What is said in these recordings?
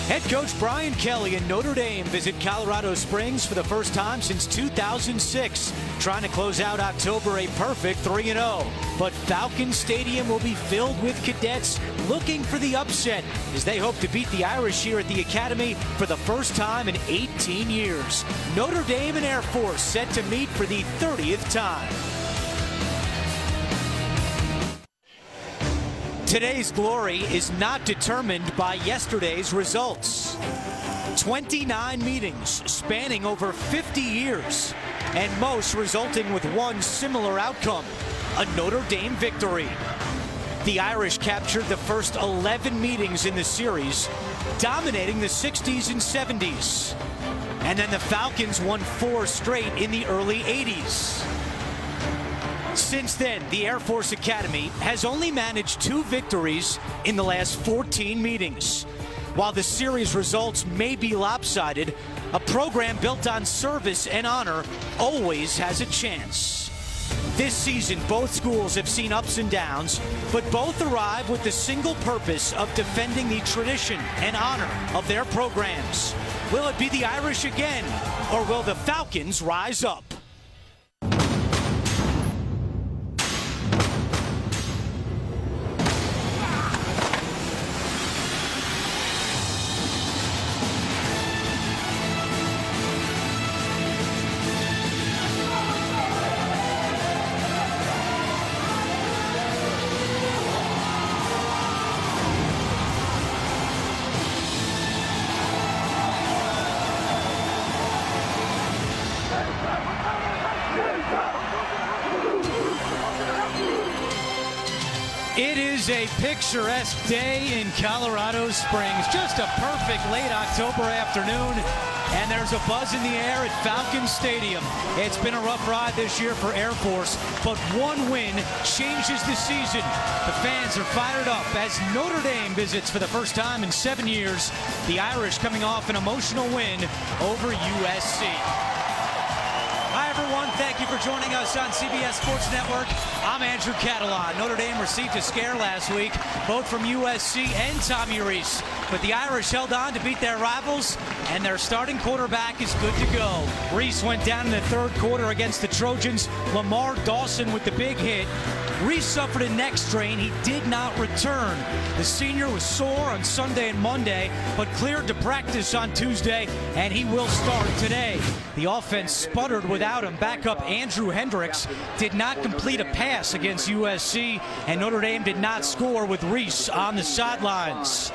Head coach Brian Kelly and Notre Dame visit Colorado Springs for the first time since 2006, trying to close out October a perfect 3-0. But Falcon Stadium will be filled with cadets looking for the upset as they hope to beat the Irish here at the Academy for the first time in 18 years. Notre Dame and Air Force set to meet for the 30th time. Today's glory is not determined by yesterday's results. 29 meetings spanning over 50 years, and most resulting with one similar outcome, a Notre Dame victory. The Irish captured the first 11 meetings in the series, dominating the 60s and 70s. And then the Falcons won 4 straight in the early 80s. Since then, the Air Force Academy has only managed 2 victories in the last 14 meetings. While the series results may be lopsided, a program built on service and honor always has a chance. This season, both schools have seen ups and downs, but both arrive with the single purpose of defending the tradition and honor of their programs. Will it be the Irish again, or will the Falcons rise up? It is a picturesque day in Colorado Springs. Just a perfect late October afternoon, and there's a buzz in the air at Falcon Stadium. It's been a rough ride this year for Air Force, but one win changes the season. The fans are fired up as Notre Dame visits for the first time in 7 years. The Irish coming off an emotional win over USC. Hi, everyone. Thank you for joining us on CBS Sports Network. I'm Andrew Catalan. Notre Dame received a scare last week, both from USC and Tommy Rees. But the Irish held on to beat their rivals, and their starting quarterback is good to go. Rees went down in the third quarter against the Trojans. Lamar Dawson with the big hit. Rees suffered a neck strain. He did not return. The senior was sore on Sunday and Monday, but cleared to practice on Tuesday, and he will start today. The offense sputtered without him. Backup Andrew Hendricks did not complete a pass against USC, and Notre Dame did not score with Rees on the sidelines.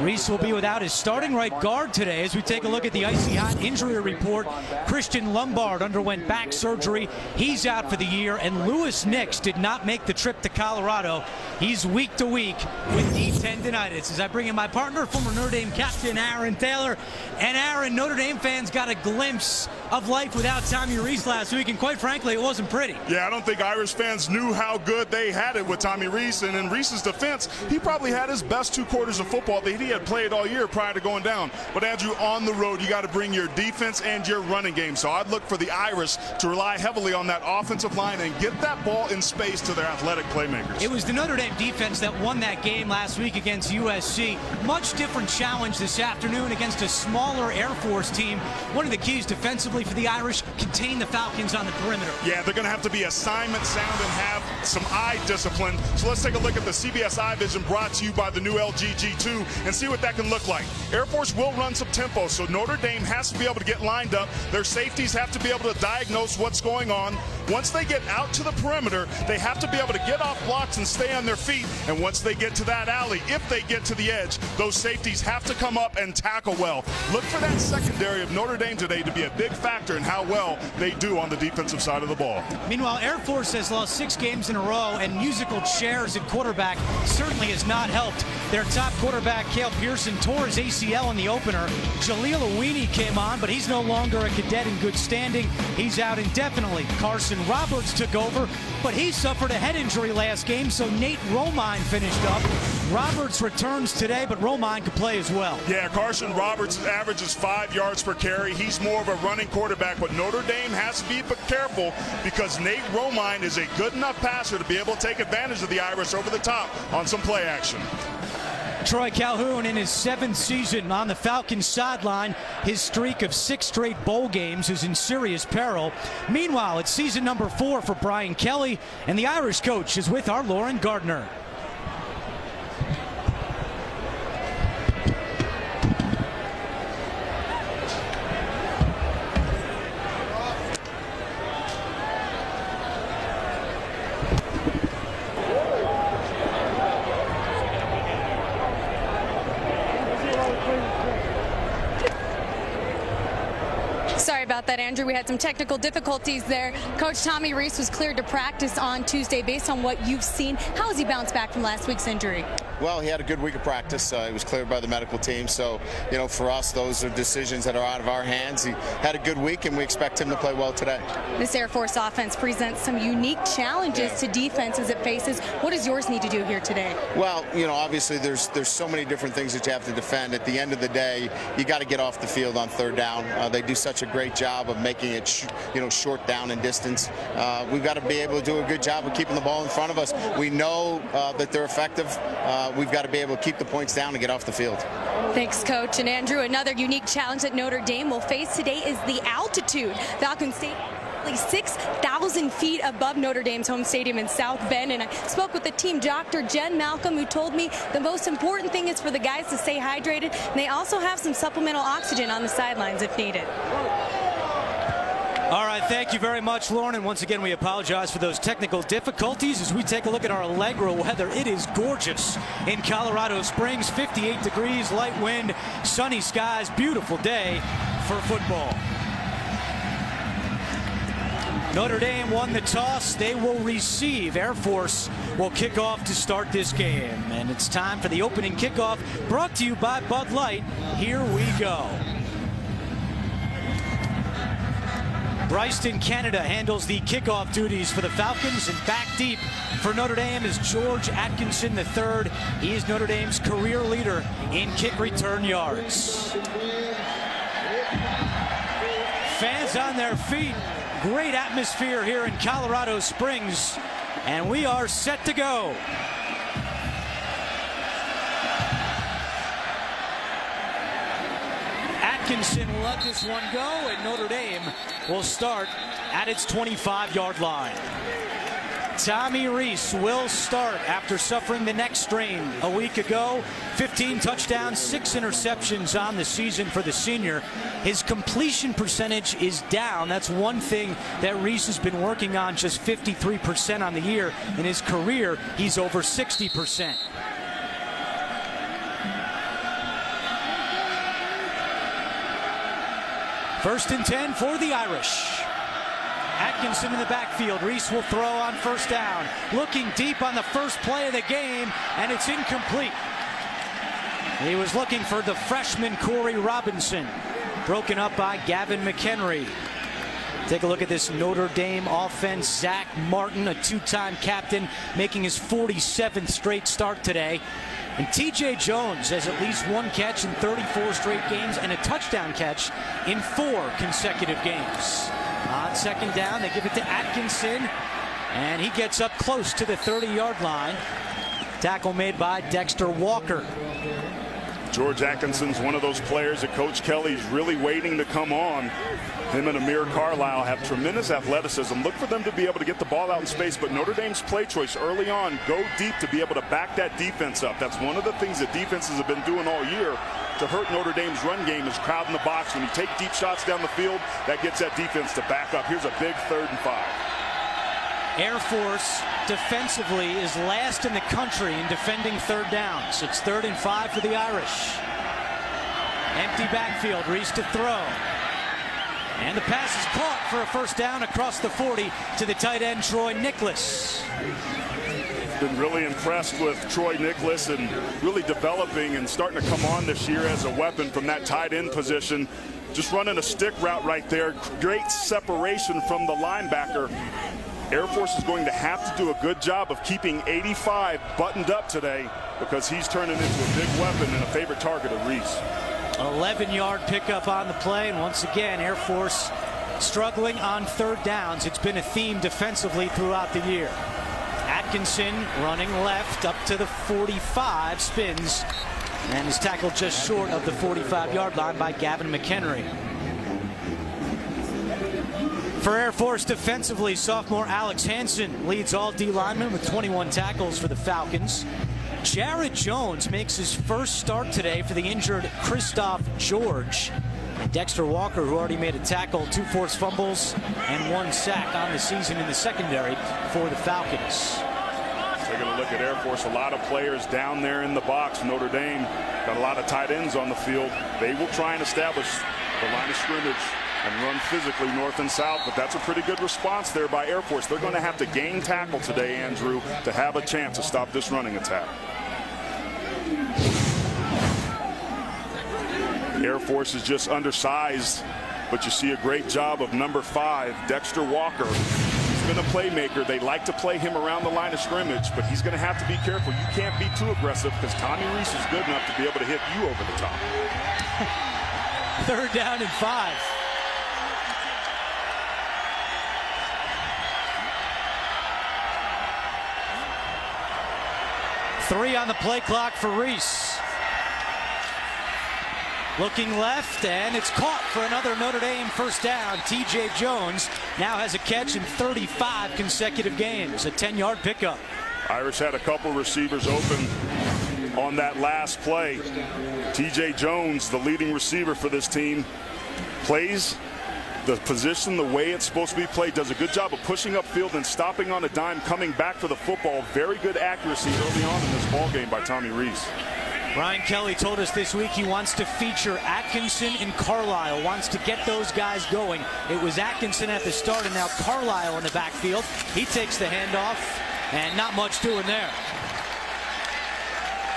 Rees will be without his starting right guard today as we take a look at the icy hot injury report. Christian Lombard underwent back surgery. He's out for the year, and Lewis Nix did not make the trip to Colorado. He's week to week with knee tendonitis. As I bring in my partner, former Notre Dame captain Aaron Taylor. And Aaron, Notre Dame fans got a glimpse of life without Tommy Rees last week, and quite frankly, it wasn't pretty. Yeah, I don't think Irish fans knew how good they had it with Tommy Rees, and in Rees's defense, he probably had his best 2 quarters of football that he had played all year prior to going down. But Andrew, on the road, you got to bring your defense and your running game. So I'd look for the Irish to rely heavily on that offensive line and get that ball in space to their athletic playmakers. It was the Notre Dame defense that won that game last week against USC. Much different challenge this afternoon against a smaller Air Force team. One of the keys defensively for the Irish, contain the Falcons on the perimeter. Yeah, they're going to have to be assignment sound and have some eye discipline. So let's take a look at the CBS Eye Vision brought to you by the new LG G2 and see what that can look like. Air Force will run some tempo, so Notre Dame has to be able to get lined up. Their safeties have to be able to diagnose what's going on. Once they get out to the perimeter, they have to be able to get off blocks and stay on their feet. And once they get to that alley, if they get to the edge, those safeties have to come up and tackle well. Look for that secondary of Notre Dame today to be a big factor in how well they do on the defensive side of the ball. Meanwhile, Air Force has lost 6 games in a row, and musical chairs at quarterback certainly has not helped. Their top quarterback, Cale Pearson, tore his ACL in the opener. Jaleel Awini came on, but he's no longer a cadet in good standing. He's out indefinitely. Carson Roberts took over, but he suffered a head injury last game, so Nate Romine finished up. Roberts returns today, but Romine could play as well. Yeah, Carson Roberts averages 5 yards per carry. He's more of a running quarterback, but Notre Dame has to be careful because Nate Romine is a good enough passer to be able to take advantage of the Irish over the top on some play action. Troy Calhoun in his 7th season on the Falcons sideline. His streak of 6 straight bowl games is in serious peril. Meanwhile, it's season number 4 for Brian Kelly, and the Irish coach is with our Lauren Gardner. Sorry about that, Andrew. We had some technical difficulties there. Coach Tommy Rees was cleared to practice on Tuesday. Based on what you've seen, how has he bounced back from last week's injury? Well, he had a good week of practice. He was cleared by the medical team. So, for us, those are decisions that are out of our hands. He had a good week, and we expect him to play well today. This Air Force offense presents some unique challenges to defenses it faces. What does yours need to do here today? Well, obviously there's so many different things that you have to defend. At the end of the day, you got to get off the field on 3rd down. They do such a great job of making it, short down and distance. We've got to be able to do a good job of keeping the ball in front of us. We know that they're effective. We've got to be able to keep the points down and get off the field. Thanks, Coach. And Andrew, another unique challenge that Notre Dame will face today is the altitude. Falcon State 6,000 feet above Notre Dame's home stadium in South Bend, and I spoke with the team doctor, Jen Malcolm, who told me the most important thing is for the guys to stay hydrated, and they also have some supplemental oxygen on the sidelines if needed. All right, thank you very much, Lauren. And once again, we apologize for those technical difficulties as we take a look at our Allegro weather. It is gorgeous in Colorado Springs, 58 degrees, light wind, sunny skies, beautiful day for football. Notre Dame won the toss. They will receive. Air Force will kick off to start this game. And it's time for the opening kickoff, brought to you by Bud Light. Here we go. Bryston, Canada handles the kickoff duties for the Falcons, and back deep for Notre Dame is George Atkinson III. He is Notre Dame's career leader in kick return yards. Fans on their feet. Great atmosphere here in Colorado Springs, and we are set to go. Atkinson will let this one go, and Notre Dame will start at its 25-yard line. Tommy Rees will start after suffering the neck strain a week ago. 15 touchdowns, 6 interceptions on the season for the senior. His completion percentage is down. That's one thing that Rees has been working on, just 53% on the year. In his career, he's over 60%. First and 10 for the Irish. Atkinson in the backfield. Rees will throw on 1st down. Looking deep on the first play of the game, and it's incomplete. He was looking for the freshman Corey Robinson. Broken up by Gavin McHenry. Take a look at this Notre Dame offense. Zach Martin, a 2-time captain, making his 47th straight start today. And TJ Jones has at least 1 catch in 34 straight games and a touchdown catch in 4 consecutive games. On 2nd down, they give it to Atkinson, and he gets up close to the 30-yard line. Tackle made by Dexter Walker. George Atkinson's one of those players that Coach Kelly's really waiting to come on. Him and Amir Carlisle have tremendous athleticism. Look for them to be able to get the ball out in space, but Notre Dame's play choice early on, go deep to be able to back that defense up. That's one of the things that defenses have been doing all year to hurt Notre Dame's run game, is crowding the box. When you take deep shots down the field, that gets that defense to back up. Here's a big 3rd and 5. Air Force defensively is last in the country in defending 3rd downs. It's 3rd and 5 for the Irish. Empty backfield, Rees to throw. And the pass is caught for a 1st down across the 40 to the tight end, Troy Nicholas. Been really impressed with Troy Nicholas and really developing and starting to come on this year as a weapon from that tight end position. Just running a stick route right there. Great separation from the linebacker. Air Force is going to have to do a good job of keeping 85 buttoned up today, because he's turning into a big weapon and a favorite target of Rees. 11-yard pickup on the play, and once again, Air Force struggling on 3rd downs. It's been a theme defensively throughout the year. Atkinson running left up to the 45, spins, and is tackled just short of the 45-yard line by Gavin McHenry. For Air Force defensively, sophomore Alex Hansen leads all D linemen with 21 tackles for the Falcons. Jared Jones makes his first start today for the injured Christoph George. And Dexter Walker, who already made a tackle, 2 forced fumbles, and 1 sack on the season in the secondary for the Falcons. Taking a look at Air Force, a lot of players down there in the box. Notre Dame got a lot of tight ends on the field. They will try and establish the line of scrimmage and run physically north and south, but that's a pretty good response there by Air Force. They're going to have to gain tackle today, Andrew, to have a chance to stop this running attack. Air Force is just undersized, but you see a great job of number 5, Dexter Walker. He's been a playmaker. They like to play him around the line of scrimmage, but he's going to have to be careful. You can't be too aggressive because Tommy Rees is good enough to be able to hit you over the top. 3rd down and 5. Three on the play clock for Rees. Looking left, and it's caught for another Notre Dame first down. T.J. Jones now has a catch in 35 consecutive games, a 10-yard pickup. Irish had a couple receivers open on that last play. T.J. Jones, the leading receiver for this team, plays the position the way it's supposed to be played, does a good job of pushing upfield and stopping on a dime, coming back for the football. Very good accuracy early on in this ball game by Tommy Rees. Brian Kelly told us this week he wants to feature Atkinson and Carlisle, wants to get those guys going. It was Atkinson at the start, and now Carlisle in the backfield. He takes the handoff, and not much doing there.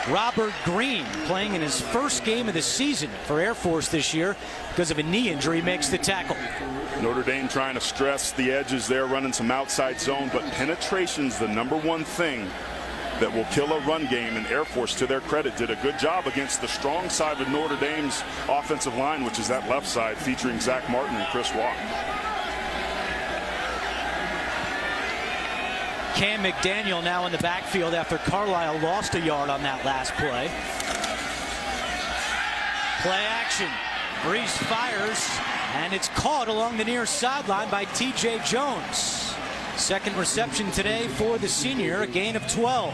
Robert Green, playing in his first game of the season for Air Force this year because of a knee injury, makes the tackle. Notre Dame trying to stress the edges there, running some outside zone, but penetration's the #1 thing that will kill a run game, and Air Force, to their credit, did a good job against the strong side of Notre Dame's offensive line, which is that left side featuring Zach Martin and Chris Watt. Cam McDaniel now in the backfield after Carlisle lost a yard on that last play. Play action. Rees fires, and it's caught along the near sideline by T.J. Jones. Second reception today for the senior, a gain of 12.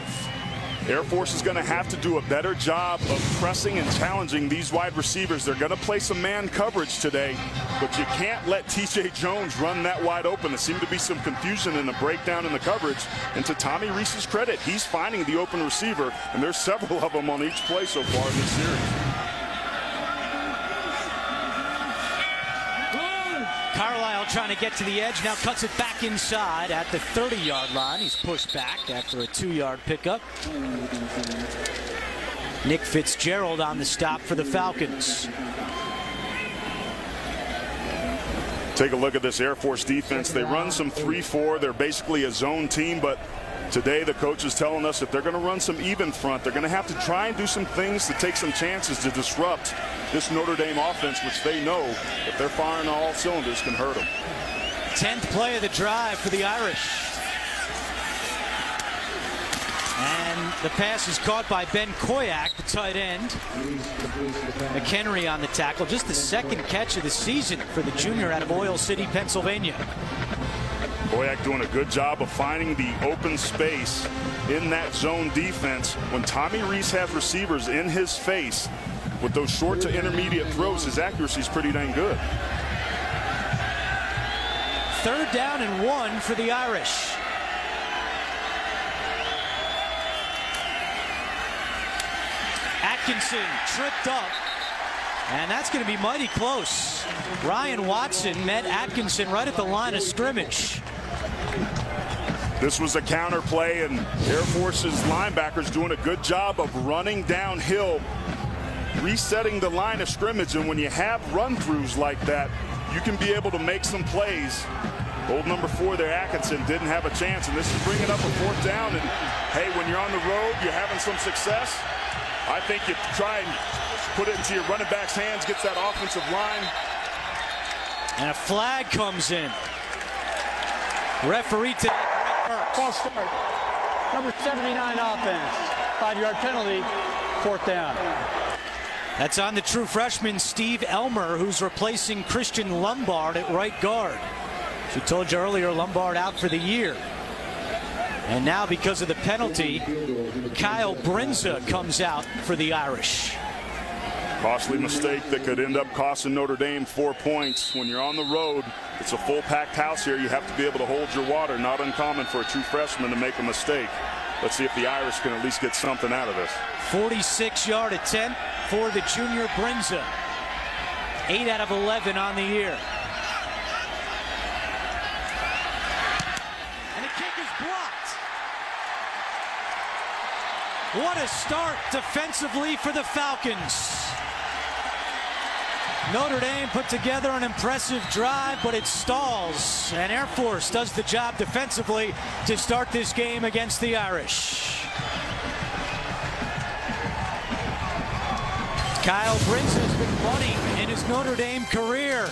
Air Force is going to have to do a better job of pressing and challenging these wide receivers. They're going to play some man coverage today, but you can't let T.J. Jones run that wide open. There seemed to be some confusion and a breakdown in the coverage. And to Tommy Rees's credit, he's finding the open receiver, and there's several of them on each play so far in this series. Carlisle trying to get to the edge, now cuts it back inside at the 30-yard line. He's pushed back after a 2-yard pickup. Nick Fitzgerald on the stop for the Falcons. Take a look at this Air Force defense. They run some 3-4. They're basically a zone team, but today the coach is telling us if they're going to run some even front, they're going to have to try and do some things to take some chances to disrupt this Notre Dame offense, which they know if they're firing on all cylinders can hurt them. 10th play of the drive for the Irish. And the pass is caught by Ben Koyak, the tight end. McHenry on the tackle. Just the second catch of the season for the junior out of Oil City, Pennsylvania. Koyak doing a good job of finding the open space in that zone defense. When Tommy Rees has receivers in his face with those short to intermediate throws, his accuracy is pretty dang good. 3rd down and 1 for the Irish. Atkinson tripped up, and that's going to be mighty close. Ryan Watson met Atkinson right at the line of scrimmage. This was a counter play, and Air Force's linebackers doing a good job of running downhill, resetting the line of scrimmage. And when you have run-throughs like that, you can be able to make some plays. Old number 4 there, Atkinson, didn't have a chance, and this is bringing up a 4th down. And hey, when you're on the road, you're having some success, I think you try and put it into your running back's hands, gets that offensive line. And a flag comes in. Referee to false start. Number 79 offense. 5-yard penalty, 4th down. That's on the true freshman Steve Elmer, who's replacing Christian Lombard at right guard. As we told you earlier, Lombard out for the year. And now, because of the penalty, Kyle Brinza comes out for the Irish. Costly mistake that could end up costing Notre Dame 4 points. When you're on the road, it's a full packed house here. You have to be able to hold your water. Not uncommon for a true freshman to make a mistake. Let's see if the Irish can at least get something out of this. 46-yard attempt for the junior Brinza. 8 out of 11 on the year. And the kick is blocked. What a start defensively for the Falcons. Notre Dame put together an impressive drive, but it stalls. And Air Force does the job defensively to start this game against the Irish. Kyle Brinza has been running in his Notre Dame career.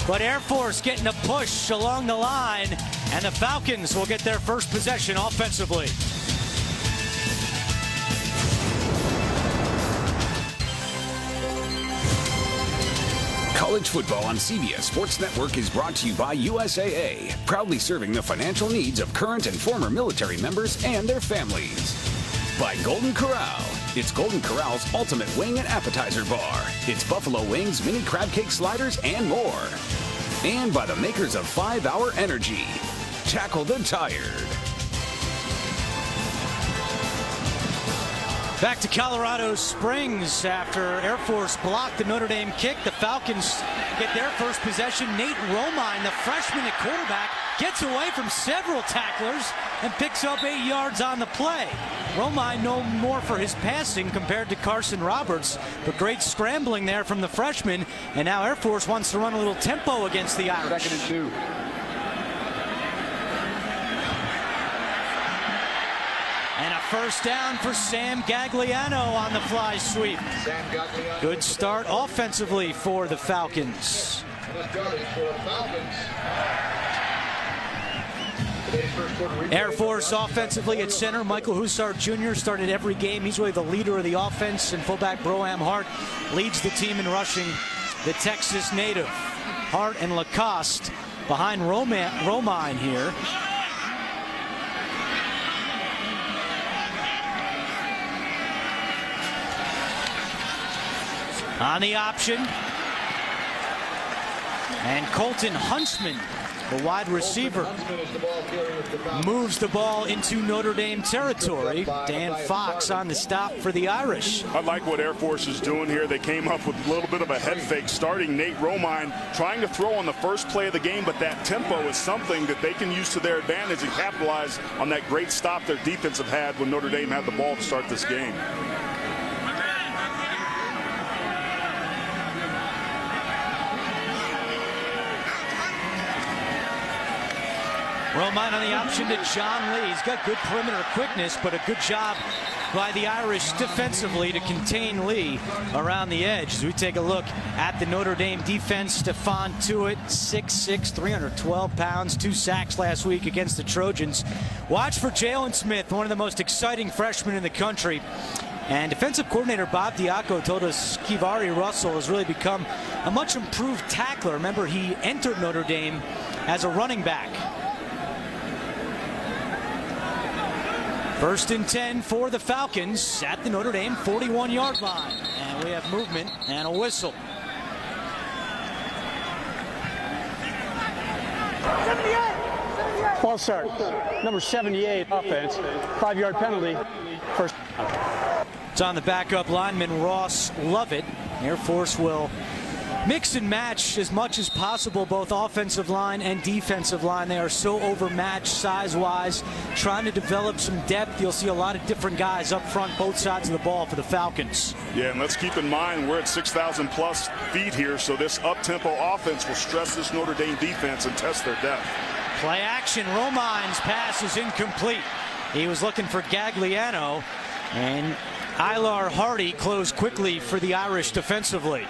But Air Force getting a push along the line, and the Falcons will get their first possession offensively. College football on CBS Sports Network is brought to you by USAA, proudly serving the financial needs of current and former military members and their families. By Golden Corral. It's Golden Corral's ultimate wing and appetizer bar. It's buffalo wings, mini crab cake sliders, and more. And by the makers of 5-Hour Energy. Tackle the tired. Back to Colorado Springs after Air Force blocked the Notre Dame kick. The Falcons get their first possession. Nate Romine, the freshman at quarterback, gets away from several tacklers and picks up 8 yards on the play. Romine known more for his passing compared to Carson Roberts, but great scrambling there from the freshman. And now Air Force wants to run a little tempo against the Irish. 2nd and 2. And a first down for Sam Gagliano on the fly sweep. Good start offensively for the Falcons. Air Force offensively at center. Michael Hussard Jr. started every game. He's really the leader of the offense, and fullback Broham Hart leads the team in rushing. The Texas native. Hart and Lacoste behind Romine here. On the option. And Colton Huntsman, the wide receiver, moves the ball into Notre Dame territory. Dan Fox on the stop for the Irish. I like what Air Force is doing here. They came up with a little bit of a head fake, starting Nate Romine, trying to throw on the first play of the game, but that tempo is something that they can use to their advantage and capitalize on that great stop their defense have had when Notre Dame had the ball to start this game. Romine on the option to John Lee. He's got good perimeter quickness, but a good job by the Irish defensively to contain Lee around the edge. As we take a look at the Notre Dame defense, Stephon Tuitt, 6'6", 312 pounds, 2 sacks last week against the Trojans. Watch for Jalen Smith, one of the most exciting freshmen in the country. And defensive coordinator Bob Diaco told us Kivari Russell has really become a much improved tackler. Remember, he entered Notre Dame as a running back. 1st and 10 for the Falcons at the Notre Dame 41-yard line. And we have movement and a whistle. 78. False start. Number 78 offense. 5-yard penalty. First. It's on the backup lineman Ross Lovett. Air Force will mix and match as much as possible, both offensive line and defensive line. They are so overmatched size-wise, trying to develop some depth. You'll see a lot of different guys up front, both sides of the ball for the Falcons. Yeah, and let's keep in mind we're at 6,000 plus feet here, so this up-tempo offense will stress this Notre Dame defense and test their depth. Play action. Romine's pass is incomplete. He was looking for Gagliano, and Ilar Hardy closed quickly for the Irish defensively.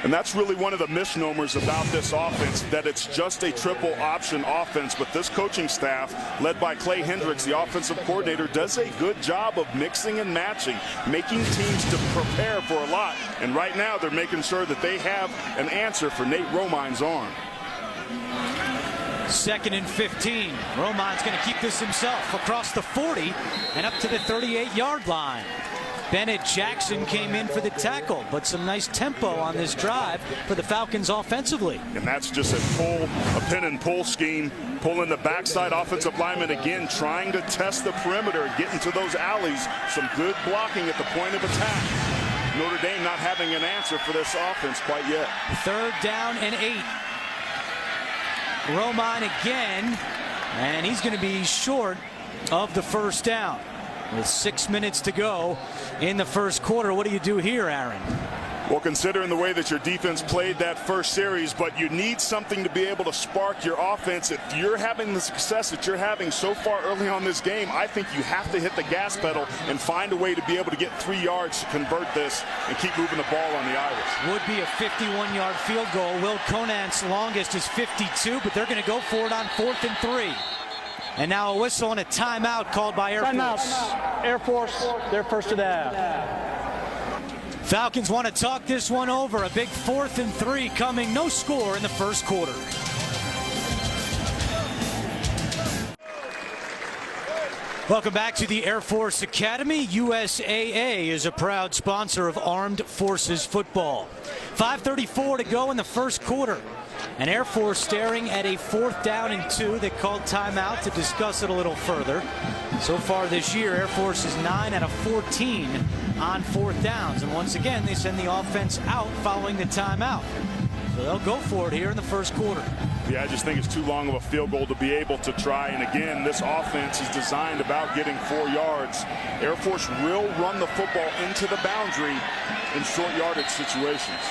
And that's really one of the misnomers about this offense, that it's just a triple option offense. But this coaching staff, led by Clay Hendricks, the offensive coordinator, does a good job of mixing and matching, making teams to prepare for a lot. And right now they're making sure that they have an answer for Nate Romine's arm. 2nd and 15. Romine's going to keep this himself across the 40 and up to the 38-yard line. Bennett Jackson came in for the tackle, but some nice tempo on this drive for the Falcons offensively. And that's just a pin and pull scheme, pulling the backside offensive lineman again, trying to test the perimeter, get into those alleys. Some good blocking at the point of attack. Notre Dame not having an answer for this offense quite yet. 3rd down and 8. Romine again, and he's going to be short of the 1st down. With 6 minutes to go in the 1st quarter, what do you do here, Aaron? Well, considering the way that your defense played that first series, but you need something to be able to spark your offense. If you're having the success that you're having so far early on this game, I think you have to hit the gas pedal and find a way to be able to get 3 yards to convert this and keep moving the ball on the Irish. Would be a 51-yard field goal. Will Conant's longest is 52, but they're going to go for it on 4th and 3. And now a whistle and a timeout called by Air Force. Air Force, they're first to down. Falcons want to talk this one over. A big 4th and 3 coming. No score in the 1st quarter. Welcome back to the Air Force Academy. USAA is a proud sponsor of Armed Forces football. 5:34 to go in the 1st quarter. And Air Force staring at a 4th down and 2. They called timeout to discuss it a little further. So far this year, Air Force is 9 out of 14 on 4th downs. And once again, they send the offense out following the timeout. So they'll go for it here in the 1st quarter. Yeah, I just think it's too long of a field goal to be able to try. And again, this offense is designed about getting 4 yards. Air Force will run the football into the boundary in short yardage situations.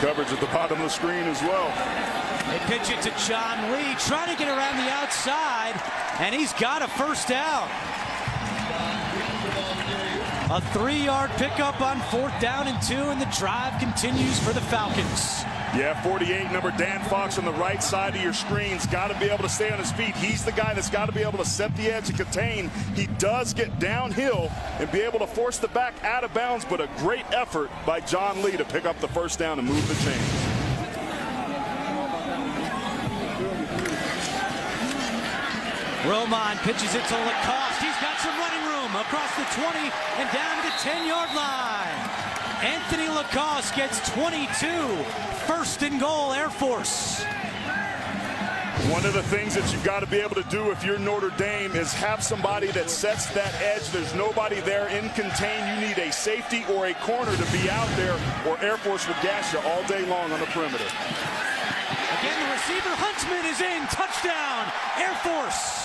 Coverage at the bottom of the screen as well. They pitch it to John Lee, trying to get around the outside, and he's got a 1st down. A 3-yard pickup on 4th down and 2, and the drive continues for the Falcons. Yeah, 48, number Dan Fox on the right side of your screen's got to be able to stay on his feet. He's the guy that's got to be able to set the edge and contain. He does get downhill and be able to force the back out of bounds, but a great effort by John Lee to pick up the 1st down and move the chains. Romine pitches it to Lacoste. He's got some running room across the 20 and down to the 10-yard line. Anthony Lacoste gets 22. 1st and goal, Air Force. One of the things that you've got to be able to do if you're Notre Dame is have somebody that sets that edge. There's nobody there in contain. You need a safety or a corner to be out there, or Air Force will gash you all day long on the perimeter. Again, the receiver Huntsman is in. Touchdown, Air Force.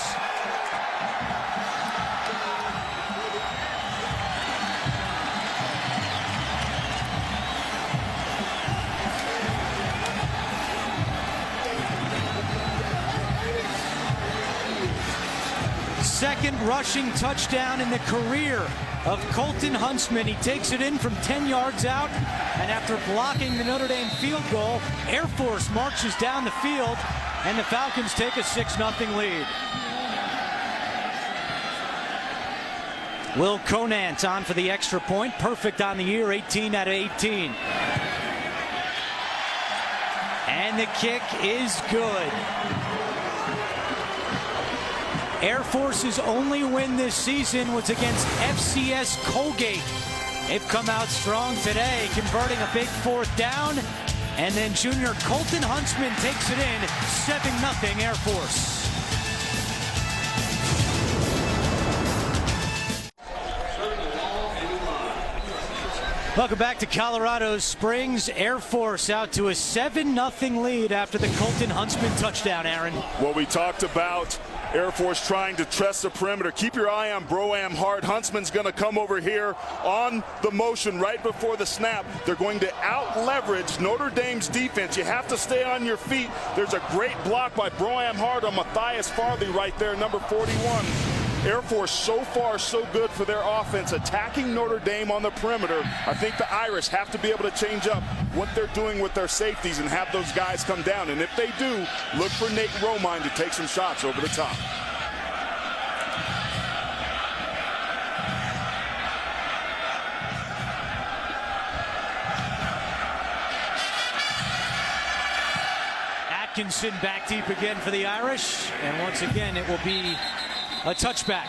Second rushing touchdown in the career of Colton Huntsman. He takes it in from 10 yards out, and after blocking the Notre Dame field goal, Air Force marches down the field, and the Falcons take a 6-0 lead. Will Conant on for the extra point. Perfect on the year, 18 out of 18. And the kick is good. Air Force's only win this season was against FCS Colgate. They've come out strong today, converting a big 4th down. And then junior Colton Huntsman takes it in, 7-0 Air Force. Welcome back to Colorado Springs. Air Force out to a 7-0 lead after the Colton Huntsman touchdown, Aaron. Well, we talked about Air Force trying to trust the perimeter. Keep your eye on Broham Hart. Huntsman's going to come over here on the motion right before the snap. They're going to out-leverage Notre Dame's defense. You have to stay on your feet. There's a great block by Broham Hart on Matthias Farley right there, number 41. Air Force so far so good for their offense, attacking Notre Dame on the perimeter. I think the Irish have to be able to change up what they're doing with their safeties and have those guys come down. And if they do, look for Nate Romine to take some shots over the top. Atkinson back deep again for the Irish. And once again, it will be a touchback.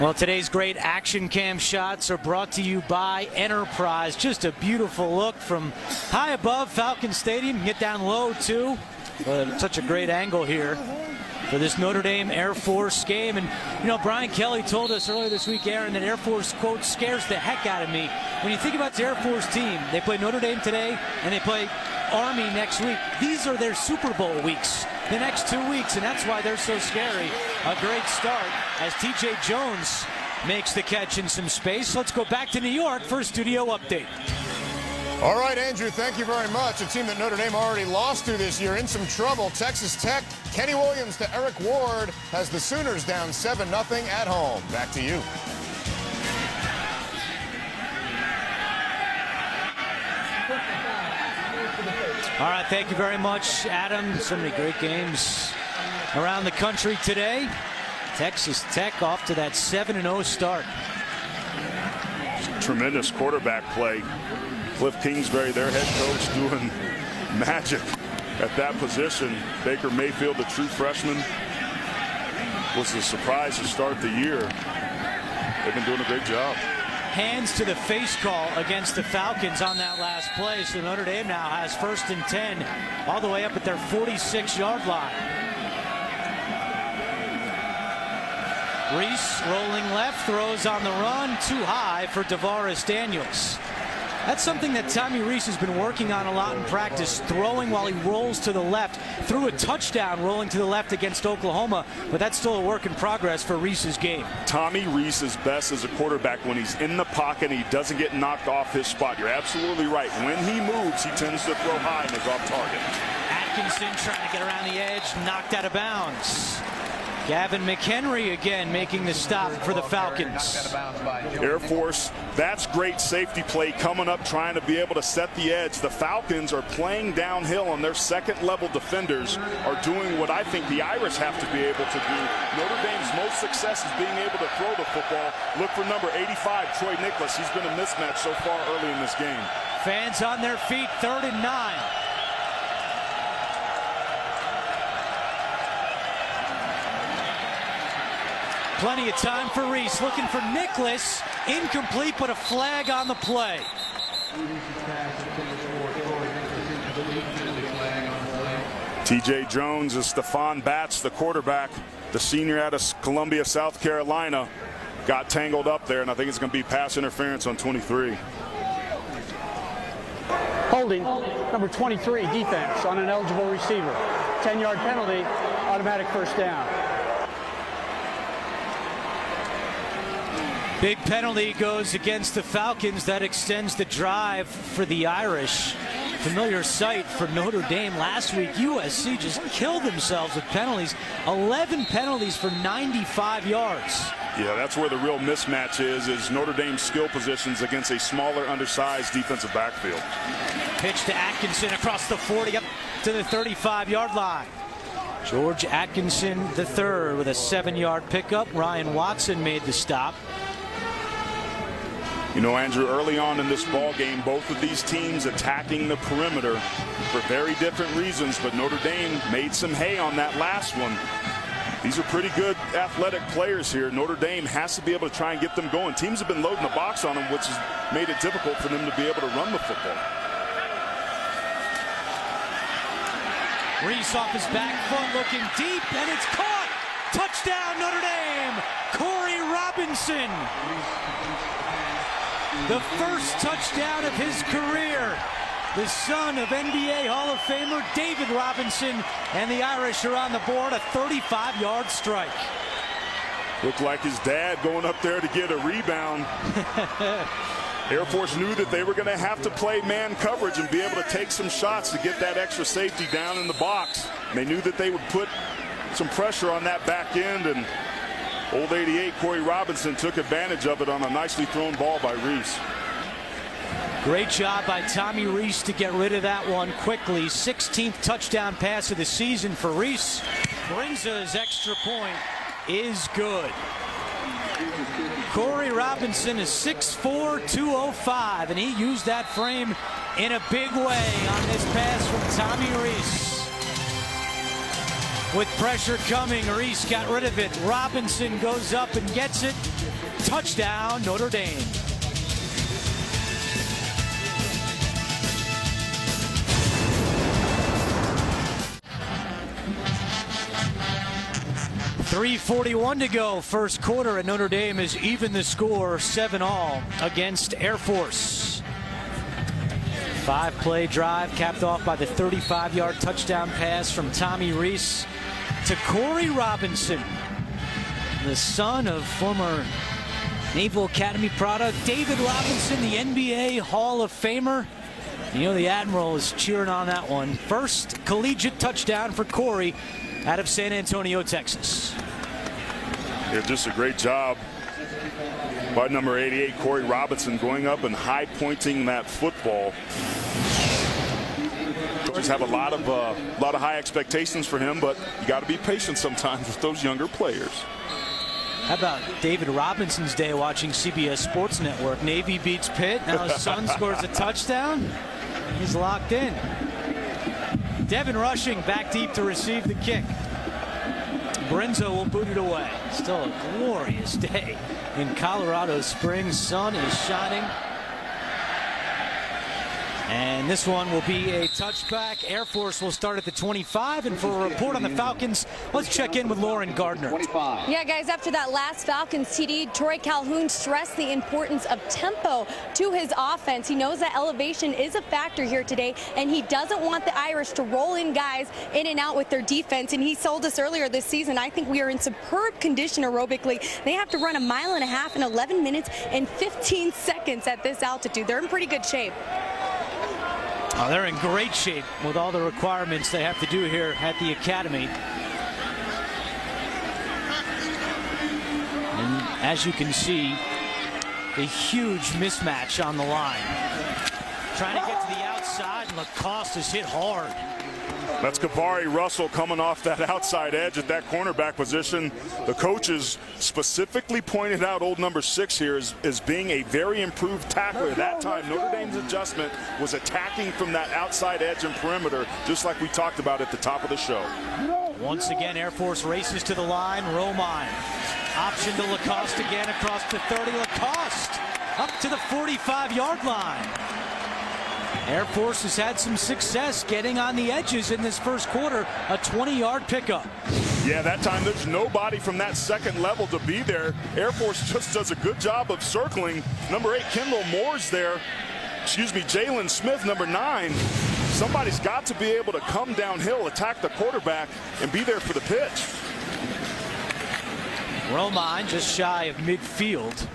Well, today's great action cam shots are brought to you by Enterprise. Just a beautiful look from high above Falcon Stadium. Get down low, too. But such a great angle here for this Notre Dame Air Force game. And, you know, Brian Kelly told us earlier this week, Aaron, that Air Force, quote, scares the heck out of me. When you think about the Air Force team, they play Notre Dame today, and they play Army next week. These are their Super Bowl weeks, the next 2 weeks, and that's why they're so scary. A great start as TJ Jones makes the catch in some space. Let's go back to New York for a studio update. All right, Andrew, thank you very much. A team that Notre Dame already lost to this year in some trouble. Texas Tech, Kenny Williams to Eric Ward has the Sooners down 7-0 at home. Back to you. All right, thank you very much, Adam. So many great games around the country today. Texas Tech off to that 7-0 start. Tremendous quarterback play. Cliff Kingsbury, their head coach, doing magic at that position. Baker Mayfield, the true freshman, was a surprise to start the year. They've been doing a great job. Hands to the face call against the Falcons on that last play. So Notre Dame now has 1st and 10 all the way up at their 46-yard line. Reese rolling left, throws on the run, too high for DeVaris Daniels. That's something that Tommy Reese has been working on a lot in practice, throwing while he rolls to the left. Threw a touchdown rolling to the left against Oklahoma, but that's still a work in progress for Reese's game. Tommy Reese is best as a quarterback when he's in the pocket and he doesn't get knocked off his spot. You're absolutely right. When he moves, he tends to throw high and is off target. Atkinson trying to get around the edge, knocked out of bounds. Gavin McHenry again making the stop for the Falcons. Air Force, that's great safety play coming up, trying to be able to set the edge. The Falcons are playing downhill, and their second-level defenders are doing what I think the Irish have to be able to do. Notre Dame's most success is being able to throw the football. Look for number 85, Troy Nicholas. He's been a mismatch so far early in this game. Fans on their feet, 3rd and 9. Plenty of time for Reese, looking for Nicholas. Incomplete, but a flag on the play. TJ Jones is Stephon Batts, the quarterback, the senior out of Columbia, South Carolina. Got tangled up there, and I think it's going to be pass interference on 23. Holding, number 23, defense on an eligible receiver. 10-yard penalty, automatic 1st down. Big penalty goes against the Falcons. That extends the drive for the Irish. Familiar sight for Notre Dame last week. USC just killed themselves with penalties. 11 penalties for 95 yards. Yeah, that's where the real mismatch is Notre Dame's skill positions against a smaller, undersized defensive backfield. Pitch to Atkinson across the 40 up to the 35-yard line. George Atkinson III with a 7-yard pickup. Ryan Watson made the stop. You know, Andrew, early on in this ball game, both of these teams attacking the perimeter for very different reasons, but Notre Dame made some hay on that last one. These are pretty good athletic players here. Notre Dame has to be able to try and get them going. Teams have been loading the box on them, which has made it difficult for them to be able to run the football. Reese off his back foot looking deep, and it's caught. Touchdown. Touchdown, Notre Dame! Corey Robinson. The first touchdown of his career. The son of NBA Hall of Famer David Robinson, and the Irish are on the board, a 35-yard strike. Looked like his dad going up there to get a rebound. Air Force knew that they were going to have to play man coverage and be able to take some shots to get that extra safety down in the box. And they knew that they would put some pressure on that back end, and old 88 Corey Robinson took advantage of it on a nicely thrown ball by Reese. Great job by Tommy Reese to get rid of that one quickly. 16th touchdown pass of the season for Reese. Brinza's extra point is good. Corey Robinson is 6'4", 205, and he used that frame in a big way on this pass from Tommy Reese. With pressure coming, Reese got rid of it. Robinson goes up and gets it. Touchdown, Notre Dame. .341 to go, first quarter, and Notre Dame is even the score, 7-all against Air Force. 5-play drive capped off by the 35-yard touchdown pass from Tommy Reese to Corey Robinson, the son of former Naval Academy product David Robinson, the NBA Hall of Famer. You know the Admiral is cheering on that one. First collegiate touchdown for Corey out of San Antonio, Texas. Yeah, just a great job by number 88 Corey Robinson going up and high pointing that football. Coaches have a lot of high expectations for him, but you got to be patient sometimes with those younger players. How about David Robinson's day watching CBS Sports Network? Navy beats Pitt. Now his son scores a touchdown. He's locked in. Devin Rushing back deep to receive the kick. Brinza will boot it away. Still a glorious day in Colorado Springs. Sun is shining. And this one will be a touchback. Air Force will start at the 25. And for a report on the Falcons, let's check in with Lauren Gardner. 25. Yeah, guys, after that last Falcons TD, Troy Calhoun stressed the importance of tempo to his offense. He knows that elevation is a factor here today, and he doesn't want the Irish to roll in guys in and out with their defense. And he told us earlier this season, I think we are in superb condition aerobically. They have to run a mile and a half in 11 minutes and 15 seconds at this altitude. They're in pretty good shape. Oh, they're in great shape with all the requirements they have to do here at the academy. And as you can see, a huge mismatch on the line. Trying to get to the outside, and Lacoste is hit hard. That's Kavari Russell coming off that outside edge at that cornerback position. The coaches specifically pointed out old number 6 here as being a very improved tackler. That time, Notre Dame's adjustment was attacking from that outside edge and perimeter, just like we talked about at the top of the show. Once again, Air Force races to the line. Romine. Option to Lacoste again across the 30. Lacoste up to the 45-yard line. Air Force has had some success getting on the edges in this first quarter. A 20-yard pickup. Yeah, that time there's nobody from that second level to be there. Air Force just does a good job of circling. Number 8, Kendall Moore's there. Jalen Smith, number 9. Somebody's got to be able to come downhill, attack the quarterback, and be there for the pitch. Romine just shy of midfield.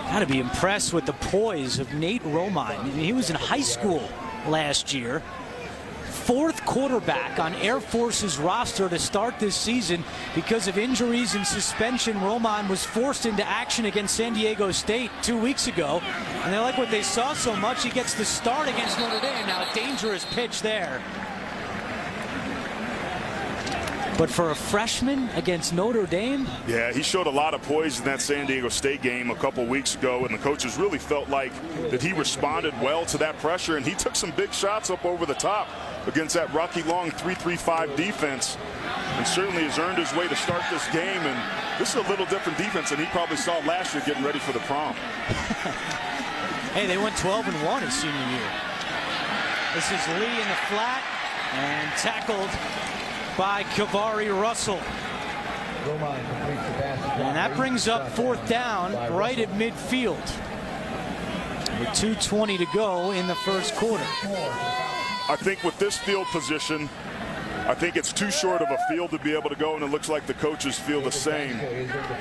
Got to be impressed with the poise of Nate Romine. I mean, he was in high school last year. 4th quarterback on Air Force's roster to start this season because of injuries and suspension. Romine was forced into action against San Diego State 2 weeks ago, and they like what they saw so much he gets the start against Notre Dame. Now a dangerous pitch there. But for a freshman against Notre Dame? Yeah, he showed a lot of poise in that San Diego State game a couple weeks ago, and the coaches really felt like that he responded well to that pressure, and he took some big shots up over the top against that Rocky Long 3-3-5 defense, and certainly has earned his way to start this game. And this is a little different defense than he probably saw last year getting ready for the prom. Hey, they went 12-1 his senior year. This is Lee in the flat and tackled by Kavari Russell. And that brings up 4th down right at midfield. With 2:20 to go in the first quarter. I think with this field position, I think it's too short of a field to be able to go, and it looks like the coaches feel the same.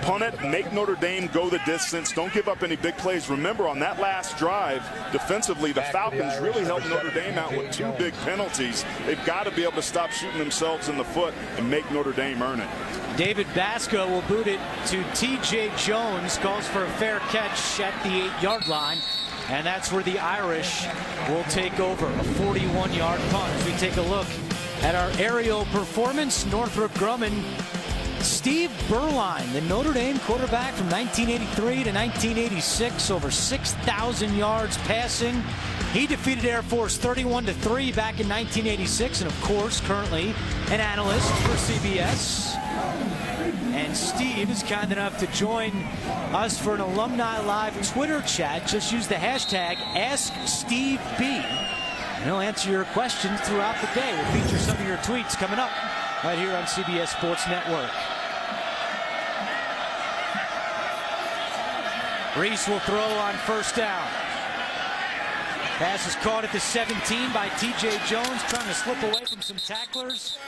Punt it, make Notre Dame go the distance. Don't give up any big plays. Remember, on that last drive, defensively, the Falcons really helped Notre Dame out with 2 big penalties. They've got to be able to stop shooting themselves in the foot and make Notre Dame earn it. David Basco will boot it to T.J. Jones. Calls for a fair catch at the 8-yard line. And that's where the Irish will take over. A 41-yard punt. As we take a look at our aerial performance, Northrop Grumman, Steve Berline, the Notre Dame quarterback from 1983 to 1986, over 6,000 yards passing. He defeated Air Force 31-3 back in 1986, and of course, currently an analyst for CBS. And Steve is kind enough to join us for an Alumni Live Twitter chat. Just use the hashtag AskSteveB. And he'll answer your questions throughout the day. We'll feature some of your tweets coming up right here on CBS Sports Network. Reese will throw on 1st down. Pass is caught at the 17 by T.J. Jones, trying to slip away from some tacklers.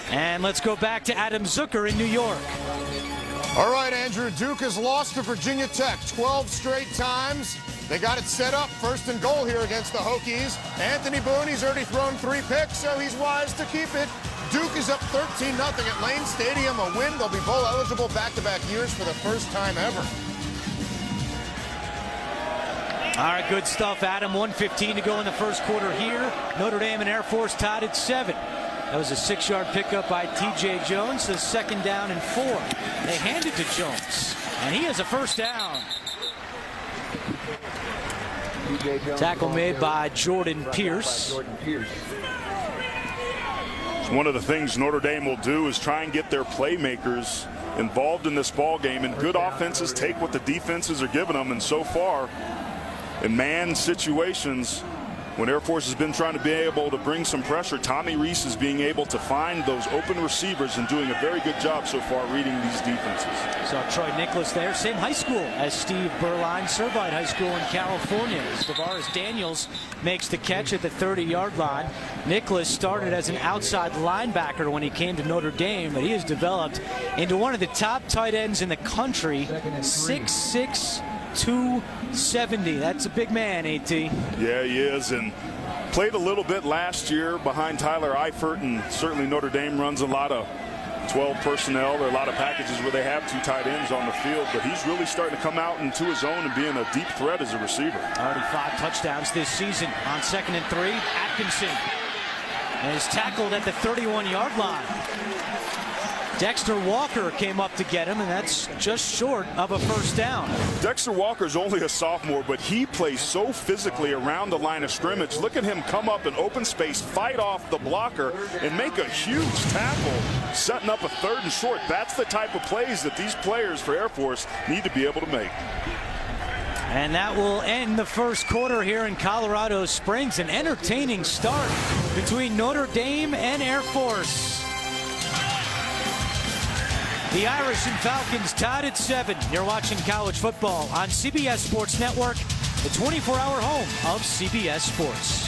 And let's go back to Adam Zucker in New York. All right, Andrew, Duke has lost to Virginia Tech 12 straight times. They got it set up, 1st and goal here against the Hokies. Anthony Boone, he's already thrown 3 picks, so he's wise to keep it. Duke is up 13-0 at Lane Stadium, a win. They'll be bowl eligible back-to-back years for the first time ever. All right, good stuff, Adam. 1:15 to go in the first quarter here. Notre Dame and Air Force tied at 7. That was a 6-yard pickup by T.J. Jones. The 2nd down and 4. They hand it to Jones, and he has a 1st down. Tackle made by Jordan Pierce. One of the things Notre Dame will do is try and get their playmakers involved in this ball game, and good offenses take what the defenses are giving them, and so far in man situations, when Air Force has been trying to be able to bring some pressure, Tommy Reese is being able to find those open receivers and doing a very good job so far reading these defenses. Saw Troy Nicholas there, same high school as Steve Berline, Servite High School in California. Tavares Daniels makes the catch at the 30-yard line. Nicholas started as an outside linebacker when he came to Notre Dame, but he has developed into one of the top tight ends in the country, 6'6", 270. That's a big man, AT. Yeah, he is, and played a little bit last year behind Tyler Eifert, and certainly Notre Dame runs a lot of 12 personnel. There are a lot of packages where they have 2 tight ends on the field, but he's really starting to come out into his own and being a deep threat as a receiver. Already 5 touchdowns this season. On 2nd and 3, Atkinson is tackled at the 31-yard line. Dexter Walker came up to get him, and that's just short of a 1st down. Dexter Walker's only a sophomore, but he plays so physically around the line of scrimmage. Look at him come up in open space, fight off the blocker, and make a huge tackle, setting up a 3rd and short. That's the type of plays that these players for Air Force need to be able to make. And that will end the first quarter here in Colorado Springs. An entertaining start between Notre Dame and Air Force. The Irish and Falcons tied at 7. You're watching college football on CBS Sports Network, the 24-hour home of CBS Sports.